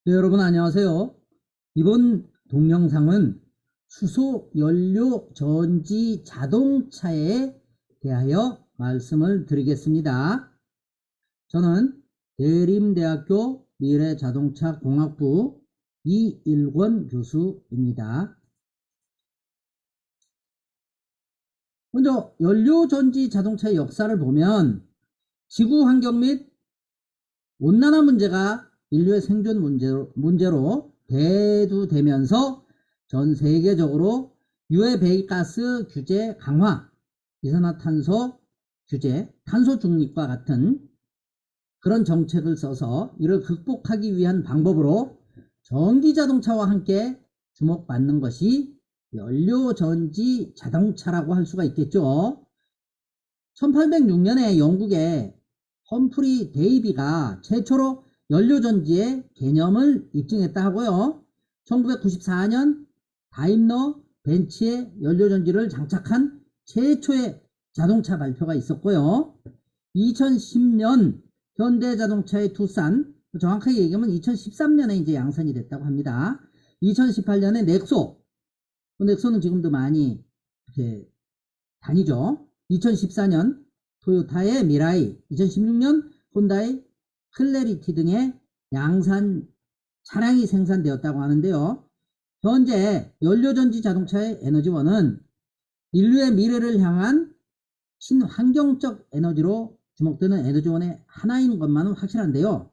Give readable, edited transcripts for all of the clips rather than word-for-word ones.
네, 여러분 안녕하세요. 이번 동영상은 수소 연료 전지 자동차에 대하여 말씀을 드리겠습니다. 저는 대림대학교 미래자동차공학부 이일권 교수입니다. 먼저 연료 전지 자동차의 역사를 보면 지구 환경 및 온난화 문제가 인류의 생존 문제로 대두되면서 전 세계적으로 유해 배기가스 규제 강화, 이산화탄소 규제, 탄소 중립과 같은 그런 정책을 써서 이를 극복하기 위한 방법으로 전기자동차와 함께 주목받는 것이 연료전지 자동차라고 할 수가 있겠죠. 1806년에 영국의 험프리 데이비가 최초로 연료전지의 개념을 입증했다 하고요. 1994년 다임러 벤츠에 연료전지를 장착한 최초의 자동차 발표가 있었고요. 2010년 현대자동차의 투싼, 정확하게 얘기하면 2013년에 이제 양산이 됐다고 합니다. 2018년에 넥소는 지금도 많이 이렇게 다니죠. 2014년 토요타의 미라이, 2016년 혼다의 클래리티 등의 양산 차량이 생산되었다고 하는데요. 현재 연료전지 자동차의 에너지원은 인류의 미래를 향한 친환경적 에너지로 주목되는 에너지원의 하나인 것만은 확실한데요.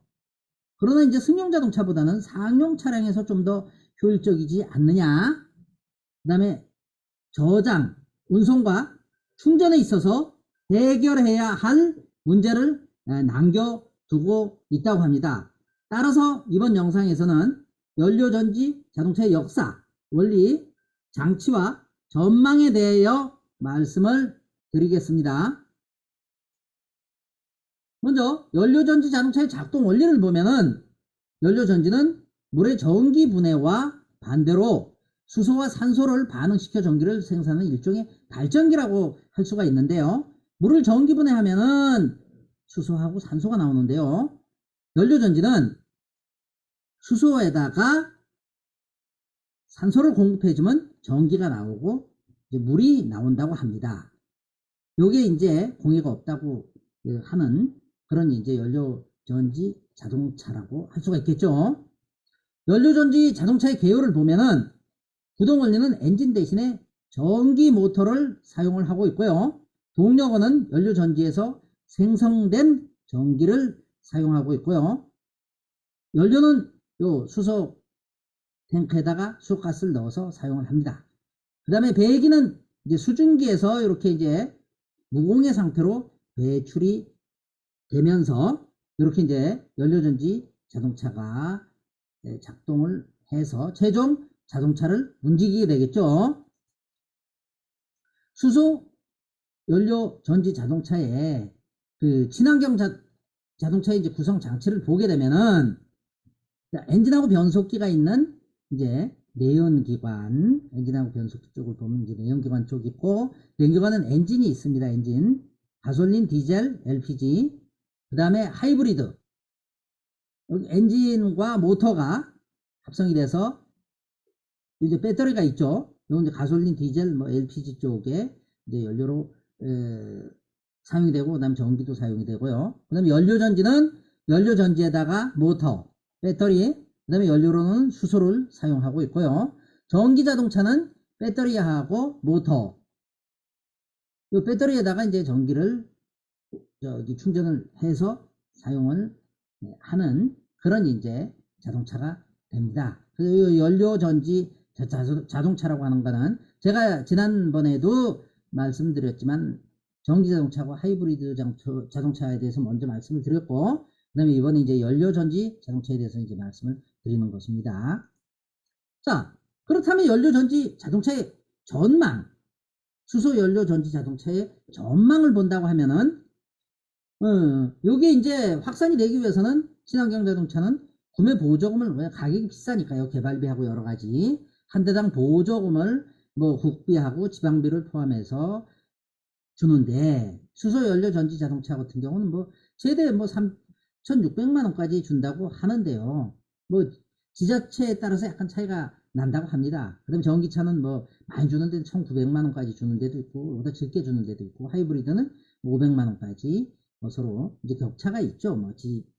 그러나 이제 승용 자동차보다는 상용 차량에서 좀 더 효율적이지 않느냐. 그 다음에 저장, 운송과 충전에 있어서 해결해야 할 문제를 남겨두고 있다고 합니다. 따라서 이번 영상에서는 연료전지 자동차의 역사, 원리, 장치와 전망에 대하여 말씀을 드리겠습니다. 먼저 연료전지 자동차의 작동 원리를 보면은 연료전지는 물의 전기 분해와 반대로 수소와 산소를 반응시켜 전기를 생산하는 일종의 발전기라고 할 수가 있는데요. 물을 전기 분해하면은 수소하고 산소가 나오는데요. 연료전지는 수소에다가 산소를 공급해주면 전기가 나오고 이제 물이 나온다고 합니다. 요게 이제 공해가 없다고 하는 그런 이제 연료전지 자동차라고 할 수가 있겠죠. 연료전지 자동차의 개요를 보면은 구동원리는 엔진 대신에 전기 모터를 사용을 하고 있고요. 동력원은 연료전지에서 생성된 전기를 사용하고 있고요. 연료는 요 수소 탱크에다가 수소가스를 넣어서 사용을 합니다. 그 다음에 배기는 이제 수증기에서 이렇게 이제 무공해 상태로 배출이 되면서 이렇게 이제 연료전지 자동차가 작동을 해서 최종 자동차를 움직이게 되겠죠. 수소 연료 전지 자동차의 그 친환경 자동차의 이제 구성 장치를 보게 되면은 엔진하고 변속기가 있는 이제 내연기관, 엔진하고 변속기 쪽을 보면 이제 내연기관 쪽이 있고, 내연기관은 엔진이 있습니다. 엔진, 가솔린, 디젤, LPG, 그 다음에 하이브리드. 여기 엔진과 모터가 합성이 돼서 이제 배터리가 있죠. 이건 이제 가솔린, 디젤, 뭐 LPG 쪽에 이제 연료로 사용이 되고, 그다음 전기도 사용이 되고요. 그다음에 연료전지는 연료전지에다가 모터, 배터리, 그다음에 연료로는 수소를 사용하고 있고요. 전기자동차는 배터리하고 모터, 이 배터리에다가 이제 전기를 충전을 해서 사용을 하는 그런 이제 자동차가 됩니다. 그 연료전지 자동차라고 하는 거는 제가 지난번에도 말씀드렸지만 전기자동차하고 하이브리드 자동차에 대해서 먼저 말씀을 드렸고, 그 다음에 이번에 이제 연료전지 자동차에 대해서 이제 말씀을 드리는 것입니다. 자, 그렇다면 연료전지 자동차의 전망, 수소 연료전지 자동차의 전망을 본다고 하면은 요게 이제 확산이 되기 위해서는 친환경 자동차는 구매 보조금을, 왜 가격이 비싸니까요. 개발비하고 여러 가지 한 대당 보조금을 뭐 국비하고 지방비를 포함해서 주는데, 수소 연료 전지 자동차 같은 경우는 뭐 최대 뭐 3,600만 원까지 준다고 하는데요. 뭐 지자체에 따라서 약간 차이가 난다고 합니다. 그다음에 전기차는 뭐 많이 주는 데는 1,900만 원까지 주는 데도 있고, 보다 적게 주는 데도 있고, 하이브리드는 500만 원까지 서로 이제 격차가 있죠. 뭐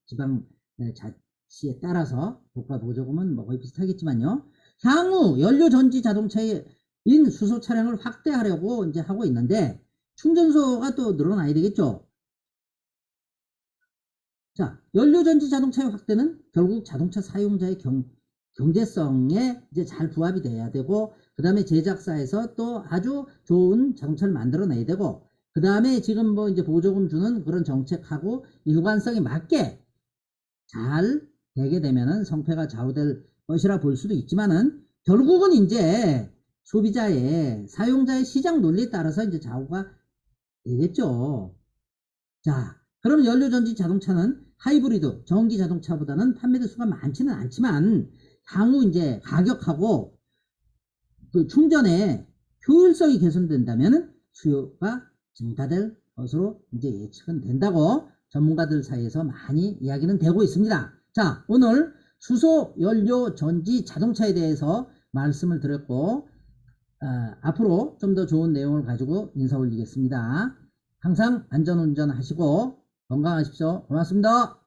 지방 자치에 따라서 국가 보조금은 뭐 거의 비슷하겠지만요. 향후 연료 전지 자동차인 수소 차량을 확대하려고 이제 하고 있는데 충전소가 또 늘어나야 되겠죠. 자, 연료전지 자동차의 확대는 결국 자동차 사용자의 경제성에 이제 잘 부합이 돼야 되고, 그 다음에 제작사에서 또 아주 좋은 자동차를 만들어내야 되고, 그 다음에 지금 뭐 이제 보조금 주는 그런 정책하고 일관성에 맞게 잘 되게 되면은 성패가 좌우될 것이라 볼 수도 있지만은 결국은 이제 소비자의 사용자의 시장 논리에 따라서 이제 좌우가 되겠죠. 자, 그럼 연료전지 자동차는 하이브리드 전기 자동차보다는 판매 대수가 많지는 않지만 향후 이제 가격하고 그 충전의 효율성이 개선된다면 수요가 증가될 것으로 이제 예측은 된다고 전문가들 사이에서 많이 이야기는 되고 있습니다. 자, 오늘 수소 연료 전지 자동차에 대해서 말씀을 드렸고, 앞으로 좀 더 좋은 내용을 가지고 인사 올리겠습니다. 항상 안전운전 하시고 건강하십시오. 고맙습니다.